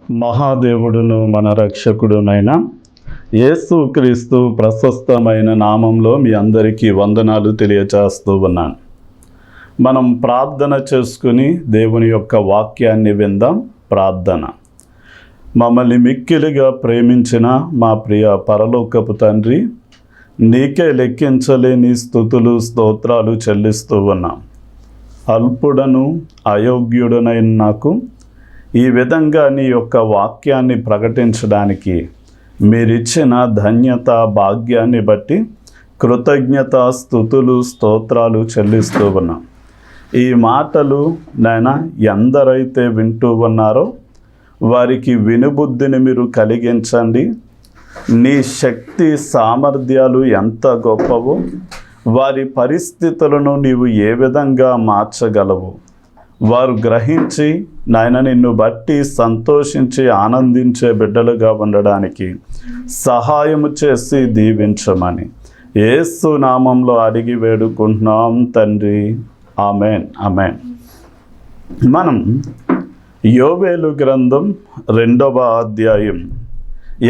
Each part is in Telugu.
మహాదేవుడును మన రక్షకుడునైన యేసుక్రీస్తు ప్రశస్తమైన నామంలో మీ అందరికీ వందనాలు తెలియచేస్తూ ఉన్నాను. మనం ప్రార్థన చేసుకుని దేవుని యొక్క వాక్యాన్ని విందాం. ప్రార్థన. మమ్మల్ని మిక్కిలిగా ప్రేమించిన మా ప్రియ పరలోకపు తండ్రి, నీకే లెక్కించలేని స్తుతులు స్తోత్రాలు చెల్లిస్తూ ఉన్నాం. అల్పుడను అయోగ్యుడనైన నాకు ఈ విధంగా నీ యొక్క వాక్యాన్ని ప్రకటించడానికి మీరిచ్చిన ధన్యత భాగ్యాన్ని బట్టి కృతజ్ఞత స్తుతులు స్తోత్రాలు చెల్లిస్తూ ఉన్నాం. ఈ మాటలు నాయన ఎందరైతే వింటూ ఉన్నారో వారికి వినుబుద్ధిని మీరు కలిగించండి. నీ శక్తి సామర్థ్యాలు ఎంత గొప్పవో, వారి పరిస్థితులను నీవు ఏ విధంగా మార్చగలవు వారు గ్రహించి నాయన నిన్ను బట్టి సంతోషించి ఆనందించే బిడ్డలుగా ఉండడానికి సహాయము చేసి దీవించమని యేసు నామంలో అడిగి వేడుకుంటున్నాం తండ్రి. Amen, amen. మనం యోవేలు గ్రంథం 2వ అధ్యాయం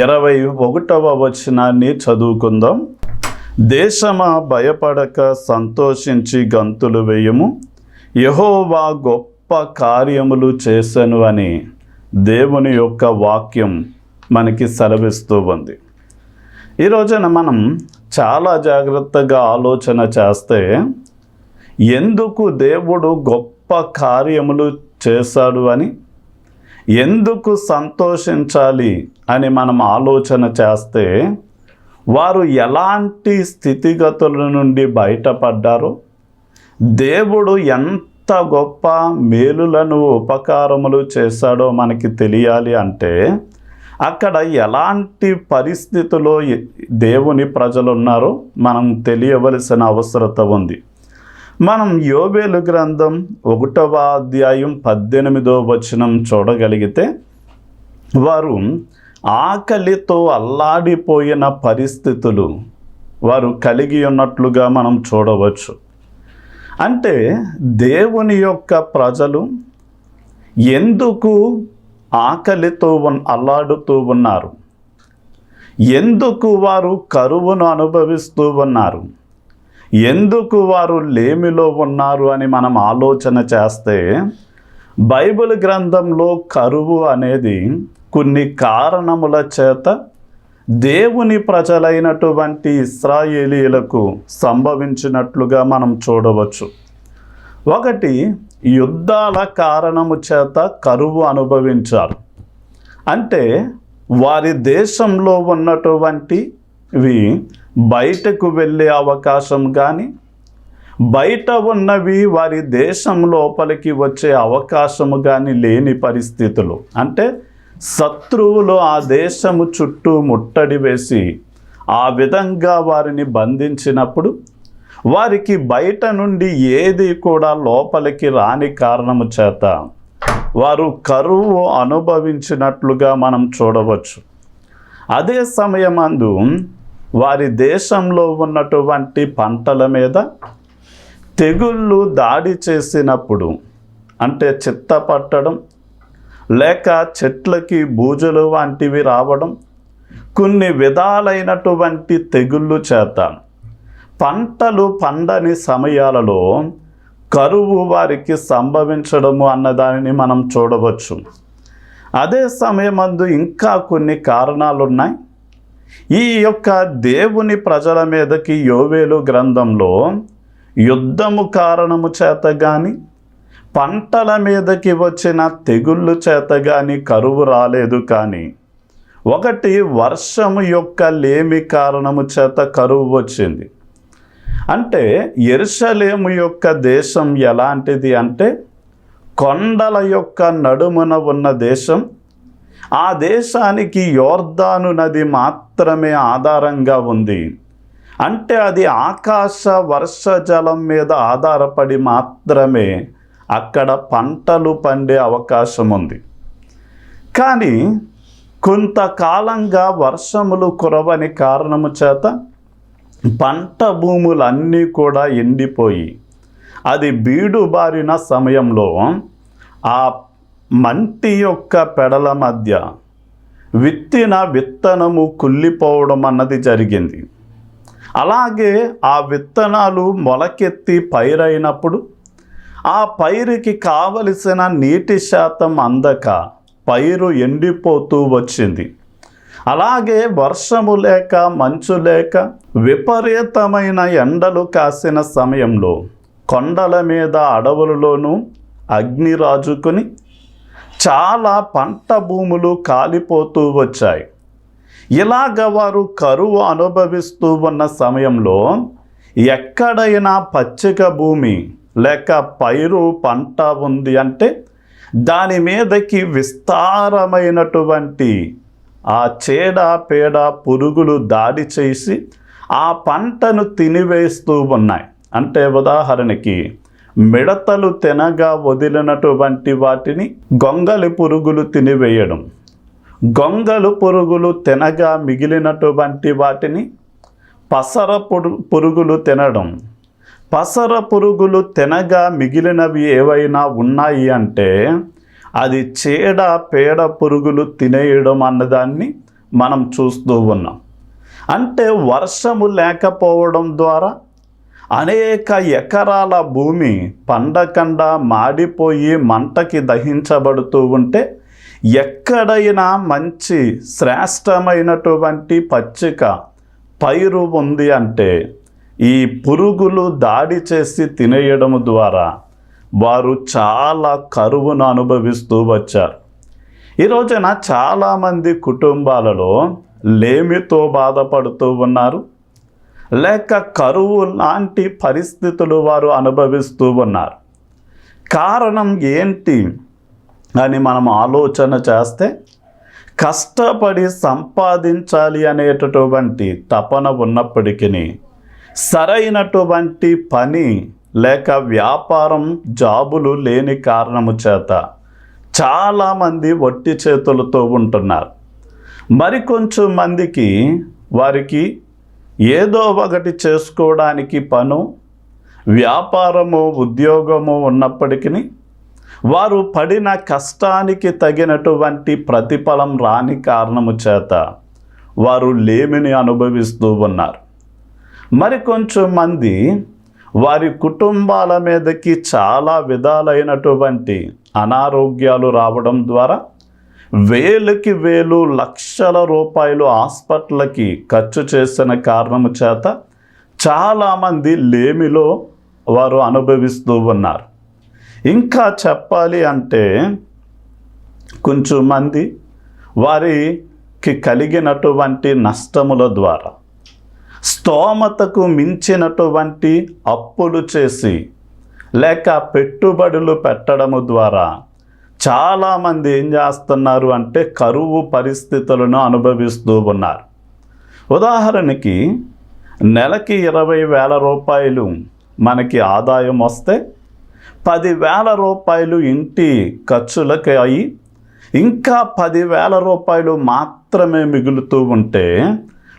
21వ వచనాన్ని చదువుకుందాం. దేశమా భయపడక సంతోషించి గంతులు వేయము, యెహోవా గొప్ప కార్యములు చేసెను అని దేవుని యొక్క వాక్యం మనకి సెలవిస్తూ ఉంది. ఈ రోజున మనం చాలా జాగ్రత్తగా ఆలోచన చేస్తే ఎందుకు దేవుడు గొప్ప కార్యములు చేశాడు అని, ఎందుకు సంతోషించాలి అని మనం ఆలోచన చేస్తే వారు ఎలాంటి స్థితిగతుల నుండి బయటపడ్డారో, దేవుడు ఎంత గొప్ప మేలులను ఉపకారములు చేశాడో మనకి తెలియాలి అంటే అక్కడ ఎలాంటి పరిస్థితుల్లో దేవుని ప్రజలు ఉన్నారో మనం తెలియవలసిన అవసరత ఉంది. మనం యోవేలు గ్రంథం 1వ అధ్యాయం 18వ వచనం చూడగలిగితే వారు ఆకలితో అల్లాడిపోయిన పరిస్థితులు వారు కలిగి ఉన్నట్లుగా మనం చూడవచ్చు. అంటే దేవుని యొక్క ప్రజలు ఎందుకు ఆకలితో అల్లాడుతూ ఉన్నారు, ఎందుకు వారు కరువును అనుభవిస్తూ ఉన్నారు, ఎందుకు వారు లేమిలో ఉన్నారు అని మనం ఆలోచన చేస్తే బైబిల్ గ్రంథంలో కరువు అనేది కొన్ని కారణముల చేత దేవుని ప్రజలైనటువంటి ఇశ్రాయేలీయులకు సంభవించినట్లుగా మనం చూడవచ్చు. ఒకటి, యుద్ధాల కారణము చేత కరువు అనుభవించారు. అంటే వారి దేశంలో ఉన్నటువంటివి బయటకు వెళ్ళే అవకాశం కానీ, బయట ఉన్నవి వారి దేశం లోపలికి వచ్చే అవకాశము కానీ లేని పరిస్థితులు. అంటే శత్రువులు ఆ దేశము చుట్టూ ముట్టడి వేసి ఆ విధంగా వారిని బంధించినప్పుడు వారికి బయట నుండి ఏది కూడా లోపలికి రాని కారణము చేత వారు కరువు అనుభవించినట్లుగా మనం చూడవచ్చు. అదే సమయమందు వారి దేశంలో ఉన్నటువంటి పంటల మీద తెగుళ్ళు దాడి చేసినప్పుడు, అంటే చిత్తపట్టడం లేక చెట్లకి బూజులు వంటివి రావడం, కొన్ని విధాలైనటువంటి తెగుళ్ళు చేత పంటలు పండని సమయాలలో కరువు వారికి సంభవించడము అన్నదానిని మనం చూడవచ్చు. అదే సమయమందు ఇంకా కొన్ని కారణాలు ఉన్నాయి. ఈ యొక్క దేవుని ప్రజల మీదకి యోవేలు గ్రంథంలో యుద్ధము కారణము చేత కానీ, పంటల మీదకి వచ్చిన తెగుళ్ళు చేత కానీ కరువు రాలేదు. కానీ ఒకటి, వర్షము యొక్క లేమి కారణము చేత కరువు వచ్చింది. అంటే యెరూషలేము యొక్క దేశం ఎలాంటిది అంటే కొండల యొక్క నడుమున ఉన్న దేశం. ఆ దేశానికి యోర్దాను నది మాత్రమే ఆధారంగా ఉంది. అంటే అది ఆకాశ వర్ష జలం మీద ఆధారపడి మాత్రమే అక్కడ పంటలు పండే అవకాశం ఉంది. కానీ కొంతకాలంగా వర్షములు కురవని కారణము చేత పంట భూములన్నీ కూడా ఎండిపోయి అది బీడు బారిన సమయంలో ఆ మంటి యొక్క పెడల మధ్య విత్తిన విత్తనము కుళ్ళిపోవడం అన్నది జరిగింది. అలాగే ఆ విత్తనాలు మొలకెత్తి పైరైనప్పుడు ఆ పైరుకి కావలసిన నీటి శాతం అందక పైరు ఎండిపోతూ వచ్చింది. అలాగే వర్షము లేక మంచు లేక విపరీతమైన ఎండలు కాసిన సమయంలో కొండల మీద అడవులలోనూ అగ్ని రాజుకొని చాలా పంట భూములు కాలిపోతూ వచ్చాయి. ఇలాగ వారు కరువు అనుభవిస్తూ ఉన్న సమయంలో ఎక్కడైనా పచ్చిక భూమి లేక పైరు పంట ఉంది అంటే దాని మీదకి విస్తారమైనటువంటి ఆ చీడ పేడ పురుగులు దాడి చేసి ఆ పంటను తినివేస్తూ ఉన్నాయి. అంటే ఉదాహరణకి మిడతలు తినగా వదిలినటువంటి వాటిని గొంగలి పురుగులు తినివేయడం, గొంగలు పురుగులు తినగా మిగిలినటువంటి వాటిని పసర పురుగులు తినడం, పసర పురుగులు తినగా మిగిలినవి ఏవైనా ఉన్నాయి అంటే అది చీడ పేడ పురుగులు తినేయడం అన్నదాన్ని మనం చూస్తూ ఉన్నాం. అంటే వర్షము లేకపోవడం ద్వారా అనేక ఎకరాల భూమి పండకుండా మాడిపోయి మంటకి దహించబడుతూ ఉంటే ఎక్కడైనా మంచి శ్రేష్టమైనటువంటి పచ్చిక పైరు ఉంది అంటే ఈ పురుగులు దాడి చేసి తినేయడం ద్వారా వారు చాలా కరువును అనుభవిస్తూ వచ్చారు. ఈ రోజున చాలామంది కుటుంబాలలో లేమితో బాధపడుతూ ఉన్నారు, లేక కరువు లాంటి పరిస్థితులు వారు అనుభవిస్తూ ఉన్నారు. కారణం ఏంటి అని మనం ఆలోచన చేస్తే కష్టపడి సంపాదించాలి అనేటటువంటి తపన ఉన్నప్పటికీ సరైనటువంటి పని లేక వ్యాపారం జాబులు లేని కారణము చేత చాలామంది వట్టి చేతులతో ఉంటున్నారు. మరికొంచెం మందికి వారికి ఏదో ఒకటి చేసుకోవడానికి పను వ్యాపారము ఉద్యోగము ఉన్నప్పటికీ వారు పడిన కష్టానికి తగినటువంటి ప్రతిఫలం రాని కారణము చేత వారు లేమిని అనుభవిస్తూ ఉన్నారు. మరికొంచెం మంది వారి కుటుంబాల మీదకి చాలా విధాలైనటువంటి అనారోగ్యాలు రావడం ద్వారా వేలకి వేలు లక్షల రూపాయలు హాస్పిటల్కి ఖర్చు చేసిన కారణము చేత చాలామంది లేమిలో వారు అనుభవిస్తూ ఉన్నారు. ఇంకా చెప్పాలి అంటే కొంచెం మంది వారికి కలిగినటువంటి నష్టముల ద్వారా స్తోమతకు మించినటువంటి అప్పులు చేసి లేక పెట్టుబడులు పెట్టడము ద్వారా చాలామంది ఏం చేస్తున్నారు అంటే కరువు పరిస్థితులను అనుభవిస్తూ ఉన్నారు. ఉదాహరణకి నెలకి 20,000 రూపాయలు మనకి ఆదాయం వస్తే 10,000 రూపాయలు ఇంటి ఖర్చులకి అయ్యి ఇంకా 10,000 రూపాయలు మాత్రమే మిగులుతూ ఉంటే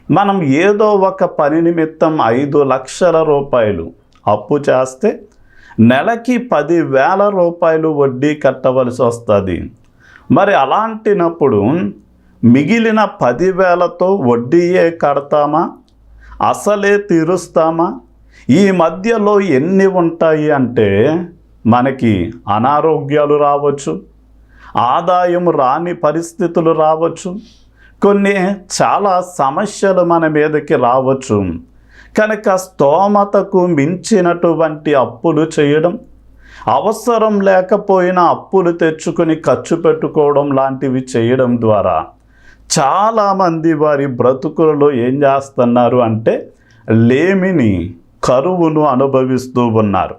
మనం ఏదో ఒక పని నిమిత్తం 5 లక్షల రూపాయలు అప్పు చేస్తే నెలకి 10,000 రూపాయలు వడ్డీ కట్టవలసి వస్తుంది. మరి అలాంటినప్పుడు మిగిలిన 10,000తో వడ్డీయే కడతామా, అసలే తీరుస్తామా? ఈ మధ్యలో ఎన్ని ఉంటాయి అంటే మనకి అనారోగ్యాలు రావచ్చు, ఆదాయం రాని పరిస్థితులు రావచ్చు, కొన్ని చాలా సమస్యలు మన మీదకి రావచ్చు. కనుక స్తోమతకు మించినటువంటి అప్పులు చేయడం, అవసరం లేకపోయినా అప్పులు తెచ్చుకొని ఖర్చు పెట్టుకోవడం లాంటివి చేయడం ద్వారా చాలామంది వారి బ్రతుకులలో ఏం చేస్తున్నారు అంటే లేమిని కరువును అనుభవిస్తూ ఉన్నారు.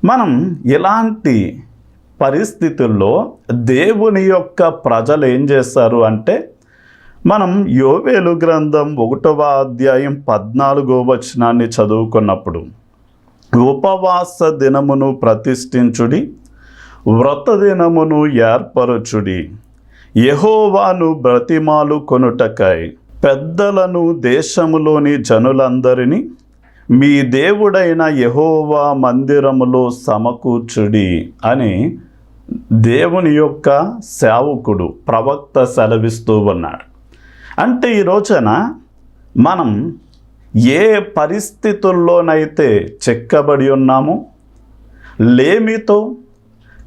మనం ఇలాంటి పరిస్థితుల్లో దేవుని యొక్క ప్రజలు ఏం చేస్తారు అంటే మనం యోవేలు గ్రంథం 1వ అధ్యాయం 14వ వచనాన్ని చదువుకున్నప్పుడు ఉపవాస దినమును ప్రతిష్ఠించుడి, వ్రత దినమును ఏర్పరచుడి, యెహోవాను బ్రతిమాలు కొనుటకై పెద్దలను దేశములోని జనులందరినీ మీ దేవుడైన యెహోవా మందిరములో సమకూర్చుడి అని దేవుని యొక్క సేవకుడు ప్రవక్త సెలవిస్తూ ఉన్నాడు. అంటే ఈ రోజున మనం ఏ పరిస్థితుల్లోనైతే చిక్కబడి ఉన్నామో, లేమితో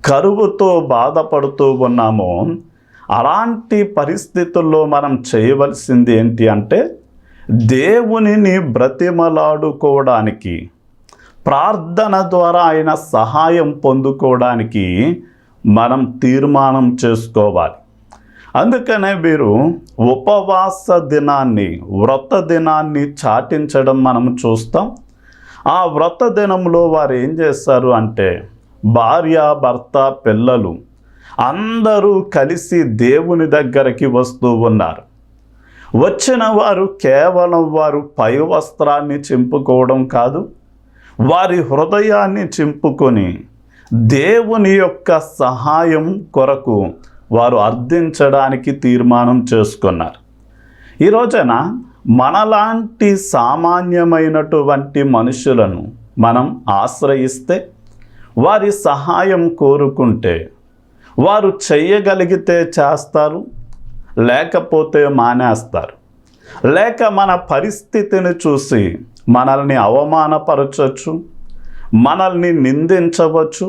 కరువుతో బాధపడుతూ ఉన్నామో, అలాంటి పరిస్థితుల్లో మనం చేయవలసింది ఏంటి అంటే దేవునిని బ్రతిమలాడుకోవడానికి, ప్రార్థన ద్వారా ఆయన సహాయం పొందుకోవడానికి మనం తీర్మానం చేసుకోవాలి. అందుకనే మీరు ఉపవాస దినాన్ని, వ్రత దినాన్ని చాటించడం మనం చూస్తాం. ఆ వ్రత దినంలో వారు ఏం చేస్తారు అంటే భార్య, భర్త, పిల్లలు అందరూ కలిసి దేవుని దగ్గరికి వస్తూ ఉన్నారు. వచ్చిన వారు కేవలం వారు పై వస్త్రాన్ని చింపుకోవడం కాదు, వారి హృదయాన్ని చింపుకొని దేవుని యొక్క సహాయం కొరకు వారు అర్థించడానికి తీర్మానం చేసుకున్నారు. ఈ రోజున మనలాంటి సామాన్యమైనటువంటి మనుషులను మనం ఆశ్రయిస్తే, వారి సహాయం కోరుకుంటే, వారు చేయగలిగితే చేస్తారు, లేకపోతే మానేస్తారు. లేక మన పరిస్థితిని చూసి మనల్ని అవమానపరచవచ్చు, మనల్ని నిందించవచ్చు,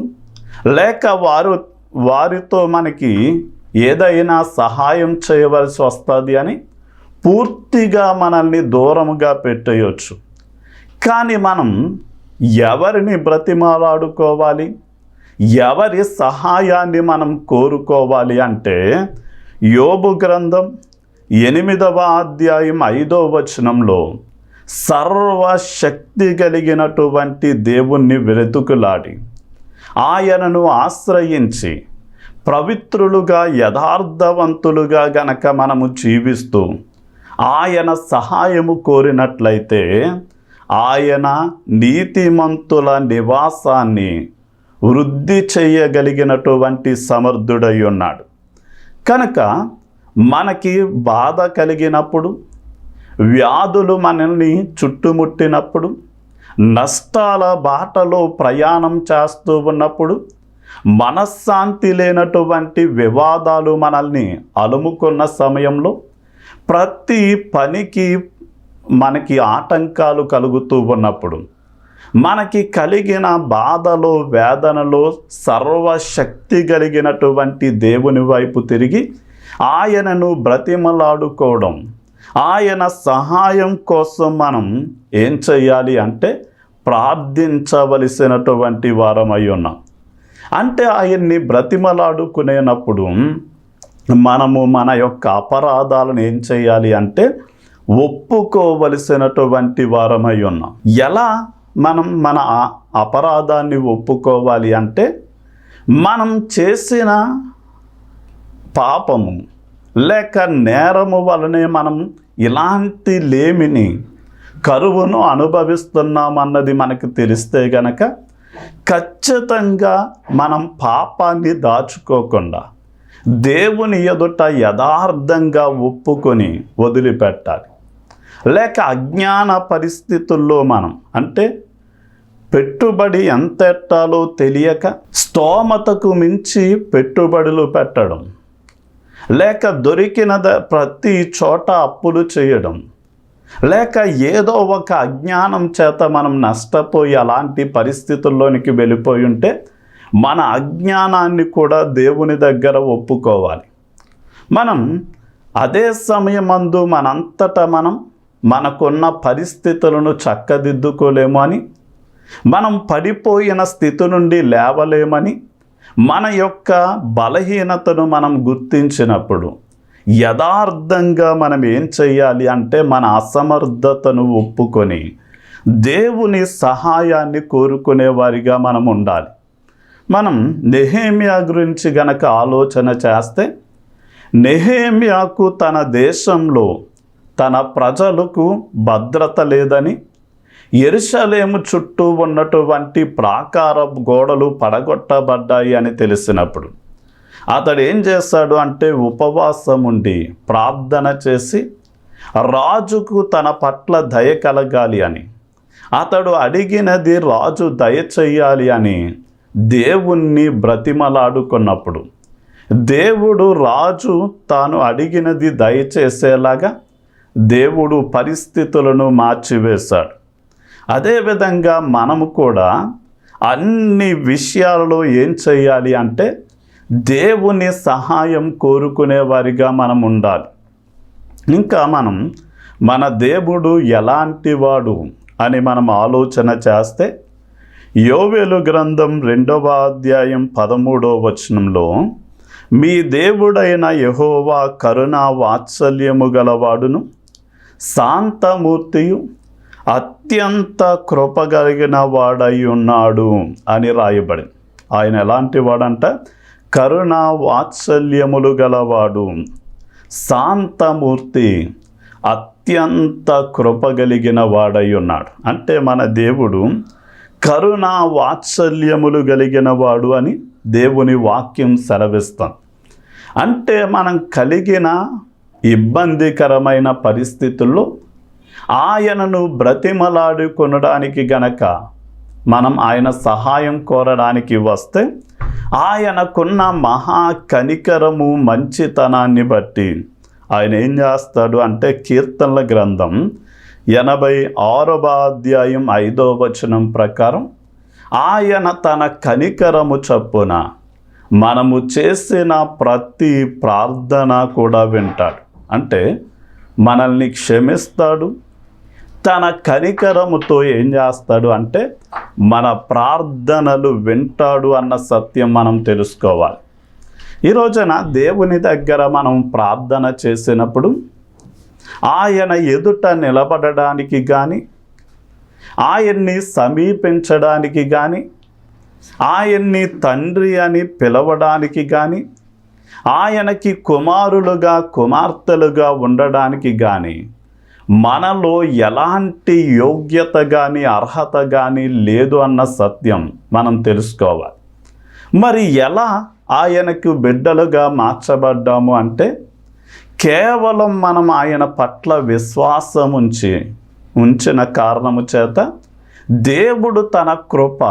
లేక వారితో మనకి ఏదైనా సహాయం చేయవలసి వస్తుంది అని పూర్తిగా మనల్ని దూరముగా పెట్టేయచ్చు. కానీ మనం ఎవరిని బ్రతిమాలాడుకోవాలి, ఎవరి సహాయాన్ని మనం కోరుకోవాలి అంటే యోబు గ్రంథం 8వ అధ్యాయం 5వ వచనంలో సర్వశక్తి కలిగినటువంటి దేవుణ్ణి వెతుకులాడి ఆయనను ఆశ్రయించి పవిత్రులుగా, యథార్థవంతులుగా గనక మనము జీవిస్తూ ఆయన సహాయము కోరినట్లయితే ఆయన నీతిమంతుల నివాసాన్ని వృద్ధి చేయగలిగినటువంటి సమర్థుడై ఉన్నాడు. కనుక మనకి బాధ కలిగినప్పుడు, వ్యాధులు మనల్ని చుట్టుముట్టినప్పుడు, నష్టాల బాటలో ప్రయాణం చేస్తూ ఉన్నప్పుడు, మనశ్శాంతి లేనటువంటి వివాదాలు మనల్ని అలుముకున్న సమయంలో, ప్రతి పనికి మనకి ఆటంకాలు కలుగుతూ ఉన్నప్పుడు, మనకి కలిగిన బాధలో, వేదనలో సర్వశక్తి కలిగినటువంటి దేవుని వైపు తిరిగి ఆయనను బ్రతిమలాడుకోవడం, ఆయన సహాయం కోసం మనం ఏం చేయాలి అంటే ప్రార్థించవలసినటువంటి వారమై ఉన్నాం. అంటే ఆయన్ని బ్రతిమలాడుకునేటప్పుడు మనము మన యొక్క అపరాధాలను ఏం చేయాలి అంటే ఒప్పుకోవలసినటువంటి వారమై ఉన్నాం. ఎలా మనం మన అపరాధాన్ని ఒప్పుకోవాలి అంటే మనం చేసిన పాపము లేక నేరము వలనే మనం ఇలాంటి లేమిని, కరువును అనుభవిస్తున్నామన్నది మనకు తెలిస్తే గనక ఖచ్చితంగా మనం పాపాన్ని దాచుకోకుండా దేవుని ఎదుట యథార్థంగా ఒప్పుకొని వదిలిపెట్టాలి. లేక అజ్ఞాన పరిస్థితుల్లో మనం అంటే పెట్టుబడి ఎంత ఎట్టాలో తెలియక స్తోమతకు మించి పెట్టుబడులు పెట్టడం, లేక దొరికిన ప్రతి చోట అప్పులు చేయడం, లేక ఏదో ఒక అజ్ఞానం చేత మనం నష్టపోయి అలాంటి పరిస్థితుల్లోనికి వెళ్ళిపోయి ఉంటే మన అజ్ఞానాన్ని కూడా దేవుని దగ్గర ఒప్పుకోవాలి. మనం అదే సమయమందు మనంతటా మనం మనకున్న పరిస్థితులను చక్కదిద్దుకోలేము అని, మనం పడిపోయిన స్థితి నుండి లేవలేమని, మన యొక్క బలహీనతను మనం గుర్తించినప్పుడు యథార్థంగా మనం ఏం చేయాలి అంటే మన అసమర్థతను ఒప్పుకొని దేవుని సహాయాన్ని కోరుకునే వారిగా మనం ఉండాలి. మనం నెహెమ్యా గురించి గనక ఆలోచన చేస్తే, నెహెమ్యాకు తన దేశంలో తన ప్రజలకు భద్రత లేదని, యెరూషలేము చుట్టూ ఉన్నటువంటి ప్రాకార గోడలు పడగొట్టబడ్డాయి అని తెలిసినప్పుడు అతడు ఏం చేశాడు అంటే ఉపవాసం ఉండి ప్రార్థన చేసి రాజుకు తన పట్ల దయ కలగాలి అని, అతడు అడిగినది రాజు దయ చెయ్యాలి అని దేవుణ్ణి బ్రతిమలాడుకున్నప్పుడు దేవుడు రాజు తాను అడిగినది దయచేసేలాగా దేవుడు పరిస్థితులను మార్చివేశాడు. అదేవిధంగా మనము కూడా అన్ని విషయాలలో ఏం చేయాలి అంటే దేవుని సహాయం కోరుకునే వారిగా మనం ఉండాలి. ఇంకా మనం మన దేవుడు ఎలాంటి వాడు అని మనం ఆలోచన చేస్తే యోవేలు గ్రంథం 2వ అధ్యాయం 13వ వచనంలో, మీ దేవుడైన యెహోవా కరుణా వాత్సల్యము గలవాడును శాంతమూర్తియు అత్యంత కృపగలిగిన వాడై ఉన్నాడు అని రాయబడింది. ఆయన ఎలాంటి వాడంట? కరుణా వాత్సల్యములు గలవాడు, శాంతమూర్తి, అత్యంత కృపగలిగిన వాడై ఉన్నాడు. అంటే మన దేవుడు కరుణా వాత్సల్యములు కలిగిన వాడు అని దేవుని వాక్యం సెలవిస్తాం. అంటే మనం కలిగిన ఇబ్బందికరమైన పరిస్థితుల్లో ఆయనను బ్రతిమలాడుకొనడానికి గనక మనం ఆయన సహాయం కోరడానికి వస్తే ఆయనకున్న మహా కనికరము మంచితనాన్ని బట్టి ఆయన ఏం చేస్తాడు అంటే కీర్తనల గ్రంథం 86వ అధ్యాయం 5వ వచనం ప్రకారం ఆయన తన కనికరము చొప్పున మనము చేసిన ప్రతి ప్రార్థన కూడా వింటాడు. అంటే మనల్ని క్షమిస్తాడు. తన కనికరముతో ఏం చేస్తాడు అంటే మన ప్రార్థనలు వింటాడు అన్న సత్యం మనం తెలుసుకోవాలి. ఈ రోజున దేవుని దగ్గర మనం ప్రార్థన చేసినప్పుడు ఆయన ఎదుట నిలబడడానికి కానీ, ఆయన్ని సమీపించడానికి కానీ, ఆయన్ని తండ్రి అని పిలవడానికి కానీ, ఆయనకి కుమారులుగా కుమార్తెలుగా ఉండడానికి కానీ మనలో ఎలాంటి యోగ్యత కానీ అర్హత కానీ లేదు అన్న సత్యం మనం తెలుసుకోవాలి. మరి ఎలా ఆయనకు బిడ్డలుగా మార్చబడ్డాము అంటే కేవలం మనం ఆయన పట్ల విశ్వాసం ఉంచిన కారణము చేత దేవుడు తన కృప,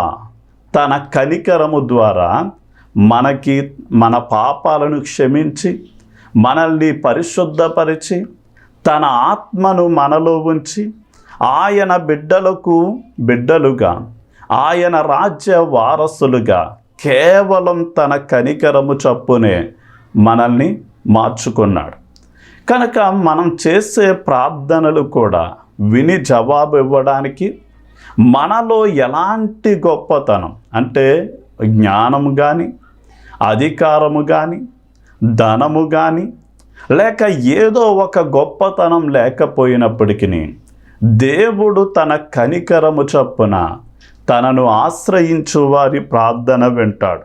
తన కనికరము ద్వారా మనకి మన పాపాలను క్షమించి మనల్ని పరిశుద్ధపరిచి తన ఆత్మను మనలో ఉంచి ఆయన బిడ్డలుగా ఆయన రాజ్య వారసులుగా కేవలం తన కనికరము చొప్పునే మనల్ని మార్చుకున్నాడు. కనుక మనం చేసే ప్రార్థనలు కూడా విని జవాబు ఇవ్వడానికి మనలో ఎలాంటి గొప్పతనం అంటే జ్ఞానము కానీ, అధికారము కానీ, ధనము కానీ, లేక ఏదో ఒక గొప్పతనం లేకపోయినప్పటికీ దేవుడు తన కనికరము చొప్పున తనను ఆశ్రయించు వారి ప్రార్థన వింటాడు.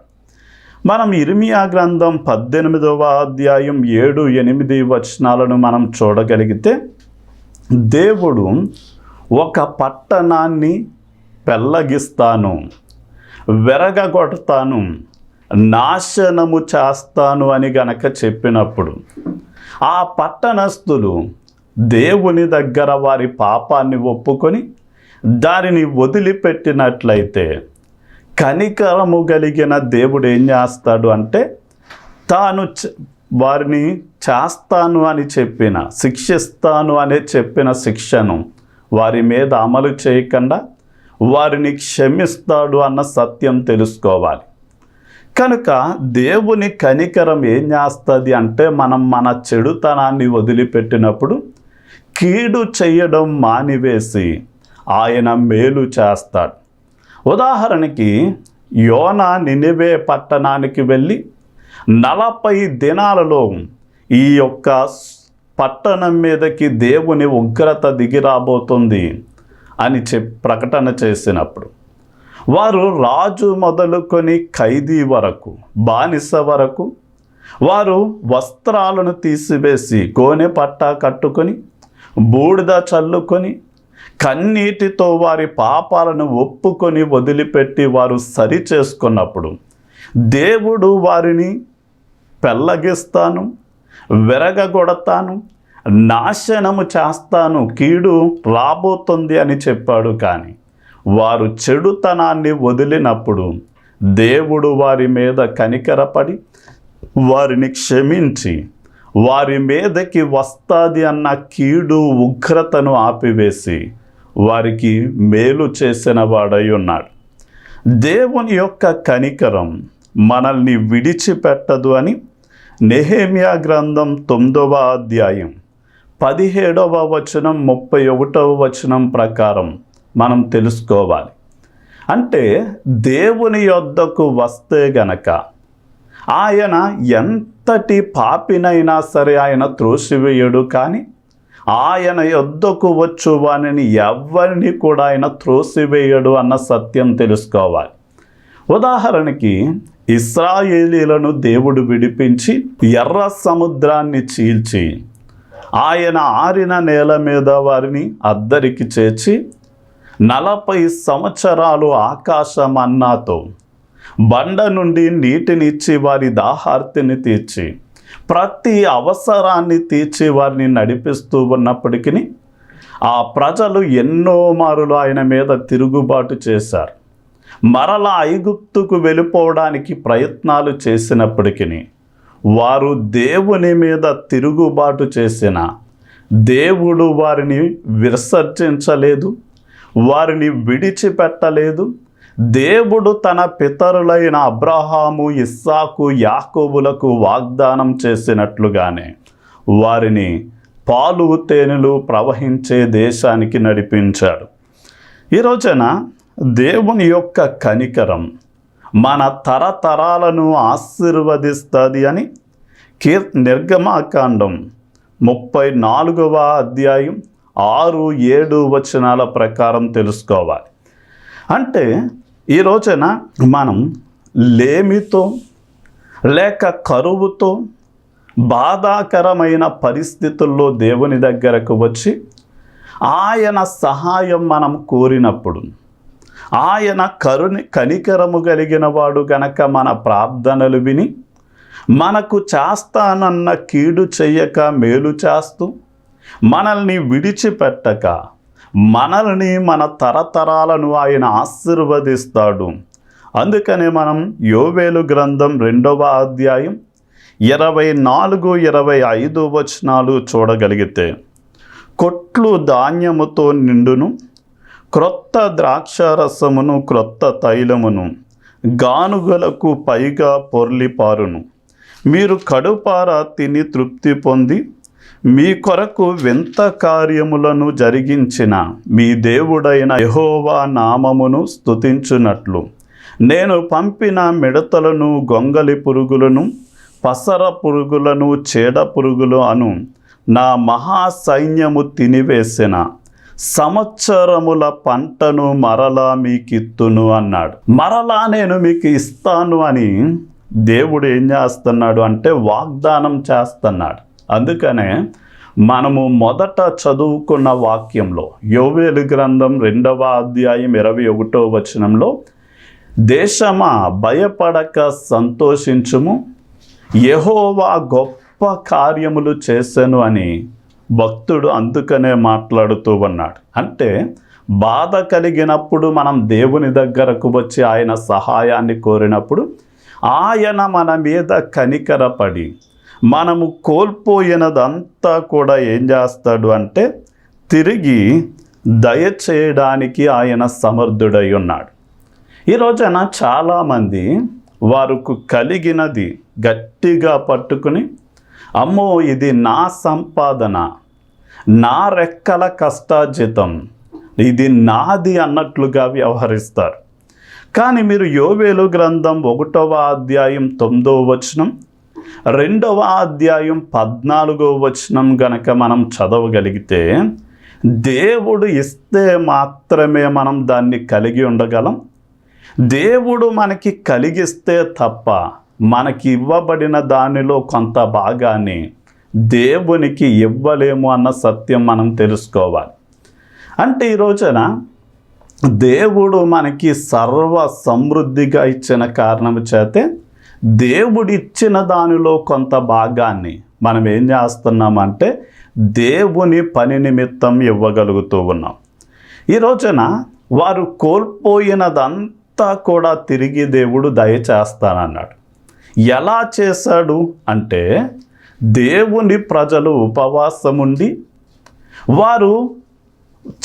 మనం ఇర్మియా గ్రంథం 18వ అధ్యాయం 7-8 వచనాలను మనం చూడగలిగితే దేవుడు ఒక పట్టణాన్ని పెల్లగిస్తాను, వెరగగొడతాను, నాశనము చేస్తాను అని గనక చెప్పినప్పుడు ఆ పట్టణస్థులు దేవుని దగ్గర వారి పాపాన్ని ఒప్పుకొని దానిని వదిలిపెట్టినట్లయితే కనికరము కలిగిన దేవుడు ఏం చేస్తాడు అంటే తాను వారిని చేస్తాను అని శిక్షిస్తాను అని చెప్పిన శిక్షను వారి మీద అమలు చేయకుండా వారిని క్షమిస్తాడు అన్న సత్యం తెలుసుకోవాలి. కనుక దేవుని కనికరం ఏం చేస్తుంది అంటే మనం మన చెడుతనాన్ని వదిలిపెట్టినప్పుడు కీడు చేయడం మానివేసి ఆయన మేలు చేస్తాడు. ఉదాహరణకి యోనా నినివే పట్టణానికి వెళ్ళి 40 దినాలలో ఈ యొక్క పట్టణం మీదకి దేవుని ఉగ్రత దిగి రాబోతుంది అని ప్రకటన చేసినప్పుడు వారు రాజు మొదలుకొని ఖైదీ వరకు, బానిస వరకు వారు వస్త్రాలను తీసివేసి గోనె పట్టా కట్టుకొని బూడిద చల్లుకొని కన్నీటితో వారి పాపాలను ఒప్పుకొని వదిలిపెట్టి వారు సరి చేసుకున్నప్పుడు దేవుడు వారిని పెల్లగిస్తాను, వెరగగొడతాను, నాశనము చేస్తాను, కీడు రాబోతుంది అని చెప్పాడు. కానీ వారు చెడుతనాన్ని వదిలినప్పుడు దేవుడు వారి మీద కనికరపడి వారిని క్షమించి వారి మీదకి వస్తాది అన్న కీడు ఉగ్రతను ఆపివేసి వారికి మేలు చేసిన వాడై ఉన్నాడు. దేవుని యొక్క కనికరం మనల్ని విడిచిపెట్టదు అని నెహెమ్యా గ్రంథం 9వ అధ్యాయం 17వ వచనం 31వ వచనం ప్రకారం మనం తెలుసుకోవాలి. అంటే దేవుని యొద్దకు వస్తే గనక ఆయన ఎంతటి పాపినైనా సరే ఆయన త్రోసివేయడు, కానీ ఆయన యొద్దకు వచ్చు వానిని ఎవరిని కూడా ఆయన త్రోసివేయడు అన్న సత్యం తెలుసుకోవాలి. ఉదాహరణకి ఇశ్రాయేలీలను దేవుడు విడిపించి ఎర్ర సముద్రాన్ని చీల్చి ఆయన ఆరిన నేల మీద వారిని అద్దరికి చేర్చి 40 సంవత్సరాలు ఆకాశ మన్నాతో బండ నుండి నీటినిచ్చి వారి దాహార్తిని తీర్చి ప్రతి అవసరాన్ని తీర్చి వారిని నడిపిస్తూ ఉన్నప్పటికీ ఆ ప్రజలు ఎన్నో మారులు ఆయన మీద తిరుగుబాటు చేశారు. మరలా ఐగుప్తుకు వెళ్ళిపోవడానికి ప్రయత్నాలు చేసినప్పటికీ వారు దేవుని మీద తిరుగుబాటు చేసిన దేవుడు వారిని విసర్జించలేదు, వారిని విడిచిపెట్టలేదు. దేవుడు తన పితరులైన అబ్రహాము, ఇస్సాకు, యాకోబులకు వాగ్దానం చేసినట్లుగానే వారిని పాలు తేనెలు ప్రవహించే దేశానికి నడిపించాడు. ఈ రోజున దేవుని యొక్క కనికరం మన తరతరాలను ఆశీర్వదిస్తుంది అని నిర్గమాకాండం 34వ అధ్యాయం 6-7 వచనాల ప్రకారం తెలుసుకోవాలి. అంటే ఈ రోజున మనం లేమితో లేక కరువుతో బాధాకరమైన పరిస్థితుల్లో దేవుని దగ్గరకు వచ్చి ఆయన సహాయం మనం కోరినప్పుడు ఆయన కనికరము కలిగిన వాడు గనక మన ప్రార్థనలు విని మనకు చేస్తానన్న కీడు చెయ్యక మేలు చేస్తూ మనల్ని విడిచిపెట్టక మనల్ని మన తరతరాలను ఆయన ఆశీర్వదిస్తాడు. అందుకనే మనం యోవేలు గ్రంథం 2వ అధ్యాయం 24-25 వచనాలు చూడగలిగితే, కొట్లు ధాన్యముతో నిండును, క్రొత్త ద్రాక్షారసమును క్రొత్త తైలమును గానుగలకు పైగా పొర్లిపారును. మీరు కడుపారా తిని తృప్తి పొంది మీ కొరకు వింత కార్యములను జరిగించిన మీ దేవుడైన యెహోవా నామమును స్తుతించునట్లు నేను పంపిన మిడతలను, గొంగలి పురుగులను, పసర పురుగులను, చీడ పురుగులు అను నా మహాసైన్యము తినివేసిన సంవత్సరముల పంటను మరలా మీకిత్తును అన్నాడు. మరలా నేను మీకు ఇస్తాను అని దేవుడు ఏం చేస్తున్నాడు అంటే వాగ్దానం చేస్తున్నాడు. అందుకనే మనము మొదట చదువుకున్న వాక్యంలో యోవేలు గ్రంథం 2వ అధ్యాయం 21వ వచనంలో, దేశమా భయపడక సంతోషించుము, యెహోవా గొప్ప కార్యములు చేసెను అని భక్తుడు అందుకనే మాట్లాడుతూ ఉన్నాడు. అంటే బాధ కలిగినప్పుడు మనం దేవుని దగ్గరకు వచ్చి ఆయన సహాయాన్ని కోరినప్పుడు ఆయన మన మీద కనికరపడి మనము కోల్పోయినదంతా కూడా ఏం చేస్తాడు అంటే తిరిగి దయచేయడానికి ఆయన సమర్థుడై ఉన్నాడు. ఈ రోజున చాలామంది వారికి కలిగినది గట్టిగా పట్టుకుని, అమ్మో ఇది నా సంపాదన, నా రెక్కల కష్టార్జితం, ఇది నాది అన్నట్లుగా వ్యవహరిస్తారు. కానీ మీరు యోవేలు గ్రంథం 1వ అధ్యాయం 9వ వచనం, 2వ అధ్యాయం 14వ వచనం గనక మనం చదవగలిగితే, దేవుడు ఇస్తే మాత్రమే మనం దాన్ని కలిగి ఉండగలం. దేవుడు మనకి కలిగిస్తే తప్ప మనకి ఇవ్వబడిన దానిలో కొంత భాగాన్ని దేవునికి ఇవ్వలేము అన్న సత్యం మనం తెలుసుకోవాలి. అంటే ఈ రోజున దేవుడు మనకి సర్వ సమృద్ధిగా ఇచ్చిన కారణం చేతే దేవుడిచ్చిన దానిలో కొంత భాగాన్ని మనం ఏం చేస్తున్నామంటే దేవుని పని నిమిత్తం ఇవ్వగలుగుతూ ఉన్నాం. ఈ రోజున వారు కోల్పోయినదంతా అంతా కూడా తిరిగి దేవుడు దయచేస్తానన్నాడు. ఎలా చేశాడు అంటే, దేవుని ప్రజలు ఉపవాసముండి వారు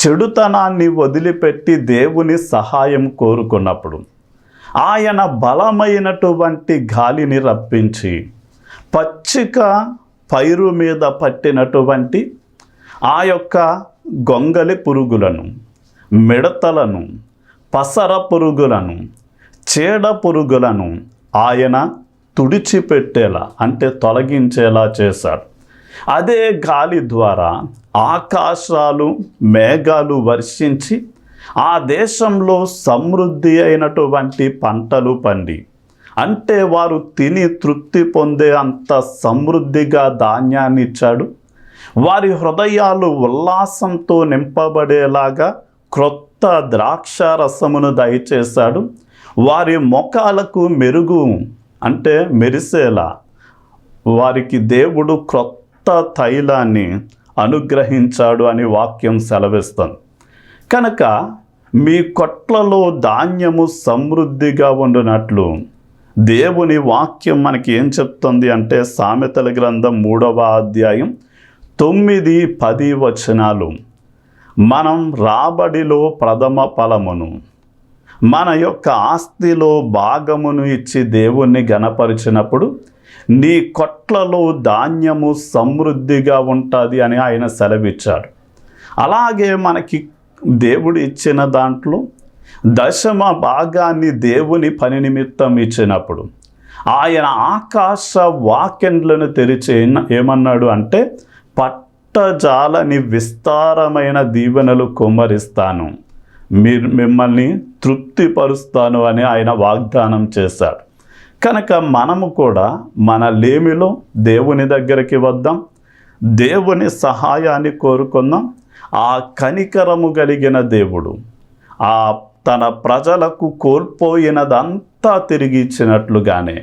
చెడుతనాన్ని వదిలిపెట్టి దేవుని సహాయం కోరుకున్నప్పుడు ఆయన బలమైనటువంటి గాలిని రప్పించి పచ్చిక పైరు మీద పట్టినటువంటి ఆ యొక్క గొంగలి పురుగులను, మిడతలను, పసర పురుగులను, చీడ పురుగులను ఆయన తుడిచిపెట్టేలా అంటే తొలగించేలా చేశాడు. అదే గాలి ద్వారా ఆకాశాలు మేఘాలు వర్షించి ఆ దేశంలో సమృద్ధి అయినటువంటి పంటలు పండి, అంటే వారు తిని తృప్తి పొందే అంత సమృద్ధిగా ధాన్యాన్ని ఇచ్చాడు. వారి హృదయాలు ఉల్లాసంతో నింపబడేలాగా క్రొత్త ద్రాక్ష రసమును దయచేశాడు. వారి ముఖాలకు మెరుగు అంటే మెరిసేలా వారికి దేవుడు క్రొత్త తైలాన్ని అనుగ్రహించాడు అని వాక్యం సెలవిస్తుంది. కనుక మీ కొట్లలో ధాన్యము సమృద్ధిగా ఉండునట్లు దేవుని వాక్యం మనకి ఏం చెప్తుంది అంటే, సామెతల గ్రంథం 3వ అధ్యాయం 9-10 వచనాలు, మనం రాబడిలో ప్రథమ ఫలమును మన యొక్క ఆస్తిలో భాగమును ఇచ్చి దేవుణ్ణి గణపరిచినప్పుడు నీ కొట్లలో ధాన్యము సమృద్ధిగా ఉంటుంది అని ఆయన సెలవిచ్చాడు. అలాగే మనకి దేవుడు ఇచ్చిన దాంట్లో దశమ భాగాన్ని దేవుని పని నిమిత్తం ఇచ్చినప్పుడు ఆయన ఆకాశ వాకిండ్లను తెరిచి ఏమన్నాడు అంటే, పట్టజాలని విస్తారమైన దీవెనలు కుమ్మరిస్తాను, మిమ్మల్ని తృప్తిపరుస్తాను అని ఆయన వాగ్దానం చేశాడు. కనుక మనము కూడా మన లేమిలో దేవుని దగ్గరికి వద్దాం, దేవుని సహాయాన్ని కోరుకుందాం. ఆ కనికరము కలిగిన దేవుడు ఆ తన ప్రజలకు కోల్పోయినదంతా తిరిగి ఇచ్చినట్లుగానే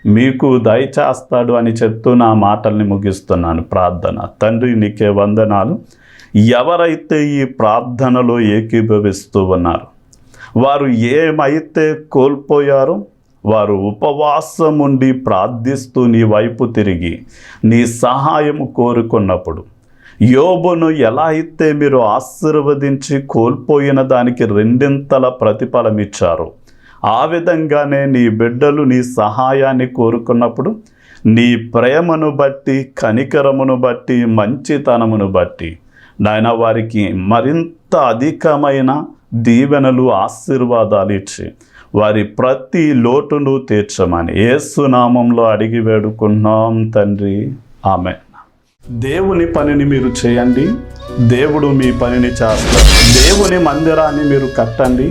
మీకు దయచేస్తాడు అని చెప్తూ నా మాటల్ని ముగిస్తున్నాను. ప్రార్థన. తండ్రి, నీకే వందనాలు. ఎవరైతే ఈ ప్రార్థనలో ఏకీభవిస్తూ ఉన్నారు, వారు ఏమైతే కోల్పోయారో వారు ఉపవాసం ఉండి ప్రార్థిస్తూ నీ వైపు తిరిగి నీ సహాయము కోరుకున్నప్పుడు, యోబును ఎలా అయితే మీరు ఆశీర్వదించి కోల్పోయిన దానికి 2 ప్రతిఫలం ఇచ్చారో, ఆ విధంగానే నీ బిడ్డలు నీ సహాయాన్ని కోరుకున్నప్పుడు నీ ప్రేమను బట్టి, కనికరమును బట్టి, మంచితనమును బట్టి నాయన వారికి మరింత అధికమైన దీవెనలు, ఆశీర్వాదాలు ఇచ్చి వారి ప్రతి లోటును తీర్చమని యేసు నామంలో అడిగి వేడుకున్నాం తండ్రి. ఆమేన్. దేవుని పనిని మీరు చేయండి, దేవుడు మీ పనిని చేస్తారు. దేవుని మందిరాన్ని మీరు కట్టండి,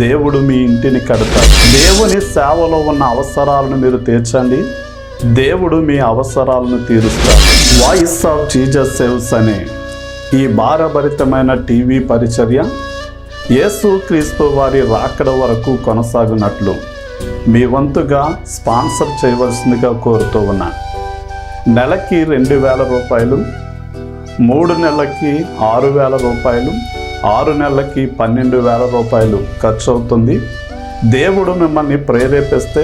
దేవుడు మీ ఇంటిని కడతాడు. దేవుని సేవలో ఉన్న అవసరాలను మీరు తీర్చండి, దేవుడు మీ అవసరాలను తీరుస్తాడు. వాయిస్ ఆఫ్ జీసస్ సేవ్స్ అనే ఈ భారభరితమైన టీవీ పరిచర్య యేసుక్రీస్తు వారి రాకడ వరకు కొనసాగునట్లు మీ వంతుగా స్పాన్సర్ చేయవలసిందిగా కోరుతూ ఉన్నాను. నెలకి 2,000 రూపాయలు, 3 నెలలకి 6,000 రూపాయలు, 6 నెలలకి 12,000 రూపాయలు ఖర్చు అవుతుంది. దేవుడు మిమ్మల్ని ప్రేరేపిస్తే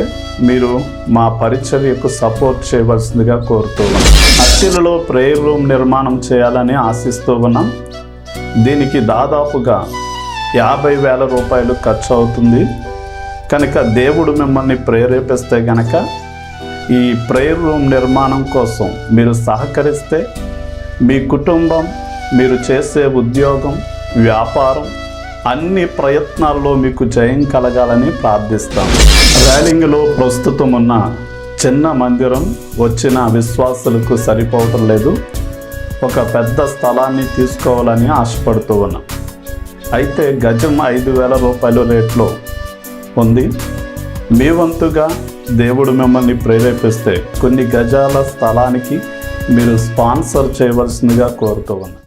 మీరు మా పరిచర్యకు సపోర్ట్ చేయవలసిందిగా కోరుతూ ఉన్నాం. అత్తిలిలో ప్రేయర్ రూమ్ నిర్మాణం చేయాలని ఆశిస్తూ ఉన్నాం. దీనికి దాదాపుగా 50,000 రూపాయలు ఖర్చు అవుతుంది. కనుక దేవుడు మిమ్మల్ని ప్రేరేపిస్తే గనక ఈ ప్రేయర్ రూమ్ నిర్మాణం కోసం మీరు సహకరిస్తే మీ కుటుంబం, మీరు చేసే ఉద్యోగం, వ్యాపారం అన్ని ప్రయత్నాల్లో మీకు జయం కలగాలని ప్రార్థిస్తాం. రైలింగ్లో ప్రస్తుతం ఉన్న చిన్న మందిరం వచ్చిన విశ్వాసులకు సరిపోవటం లేదు. ఒక పెద్ద స్థలాన్ని తీసుకోవాలని ఆశపడుతూ ఉన్నాం. అయితే గజం 5,000 రూపాయల రేట్లో ఉంది. మీ వంతుగా దేవుడు మిమ్మల్ని ప్రేరేపిస్తే కొన్ని గజాల స్థలానికి మీరు స్పాన్సర్ చేయవలసిందిగా కోరుతూ ఉన్నాం.